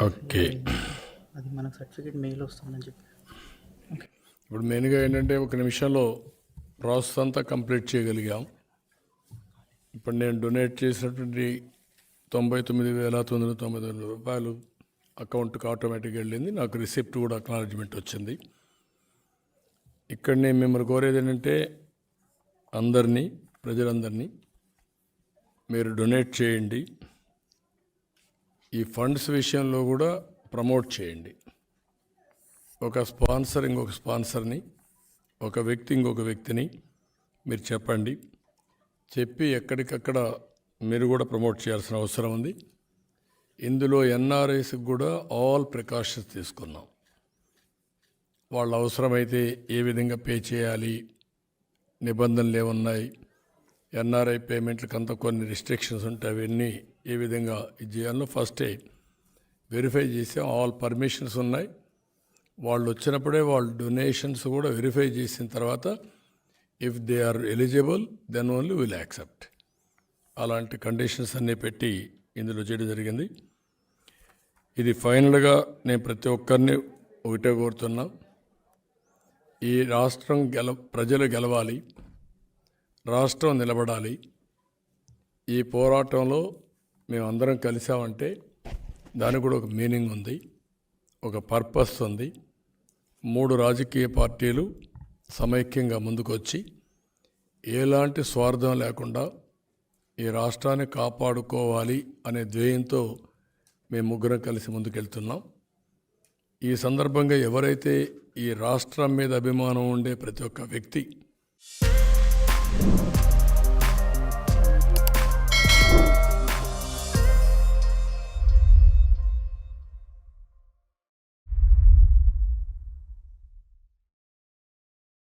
Okay. అది మనకు certificate mail వస్తుందని చెప్పి. ఇప్పుడు మెయిన్గా ఏంటంటే ఒక నిమిషంలో ప్రాసెస్ అంతా కంప్లీట్ చేయగలిగాం. ఇప్పుడు నేను డొనేట్ చేసినటువంటి 99,999 రూపాయలు అకౌంట్కి ఆటోమేటిక్గా వెళ్ళింది. నాకు రిసిప్ట్ కూడా అక్నాలజ్మెంట్ వచ్చింది. ఇక్కడ నేను మిమ్మల్ని కోరేది ఏంటంటే ప్రజలందరినీ మీరు డొనేట్ చేయండి. ఈ ఫండ్స్ విషయంలో కూడా ప్రమోట్ చేయండి. ఒక స్పాన్సర్ ఇంకొక స్పాన్సర్ని, ఒక వ్యక్తి ఇంకొక వ్యక్తిని మీరు చెప్పి ఎక్కడికక్కడ మీరు కూడా ప్రమోట్ చేయాల్సిన అవసరం ఉంది. ఇందులో ఎన్ఆర్ఐస్కి కూడా ఆల్ ప్రికాషన్స్ తీసుకున్నాం. వాళ్ళ అవసరమైతే ఏ విధంగా పే చేయాలి, నిబంధనలు ఏమున్నాయి, ఎన్ఆర్ఐ పేమెంట్లకు అంతా కొన్ని రిస్ట్రిక్షన్స్ ఉంటాయి, అవన్నీ ఏ విధంగా ఇది చేయాలో ఫస్టే వెరిఫై చేసాం. ఆల్ పర్మిషన్స్ ఉన్నాయి. వాళ్ళు వచ్చినప్పుడే వాళ్ళు డొనేషన్స్ కూడా వెరిఫై చేసిన తర్వాత if they are eligible then only will accept. అలాంటి కండిషన్స్ అన్నీ పెట్టి ఇందులో చేయడం జరిగింది. ఇది ఫైనల్గా నేను ప్రతి ఒక్కరిని ఒకటే కోరుతున్నా, ఈ రాష్ట్రం ప్రజలు గెలవాలి, రాష్ట్రం నిలబడాలి. ఈ పోరాటంలో మేమందరం కలిసామంటే దానికి కూడా ఒక మీనింగ్ ఉంది, ఒక పర్పస్ ఉంది. 3 రాజకీయ పార్టీలు సమైక్యంగా ముందుకొచ్చి ఎలాంటి స్వార్థం లేకుండా ఈ రాష్ట్రాన్ని కాపాడుకోవాలి అనే ధ్యేయంతో మేము ముగ్గురం కలిసి ముందుకెళ్తున్నాం. ఈ సందర్భంగా ఎవరైతే ఈ రాష్ట్రం మీద అభిమానం ఉండే ప్రతి ఒక్క వ్యక్తి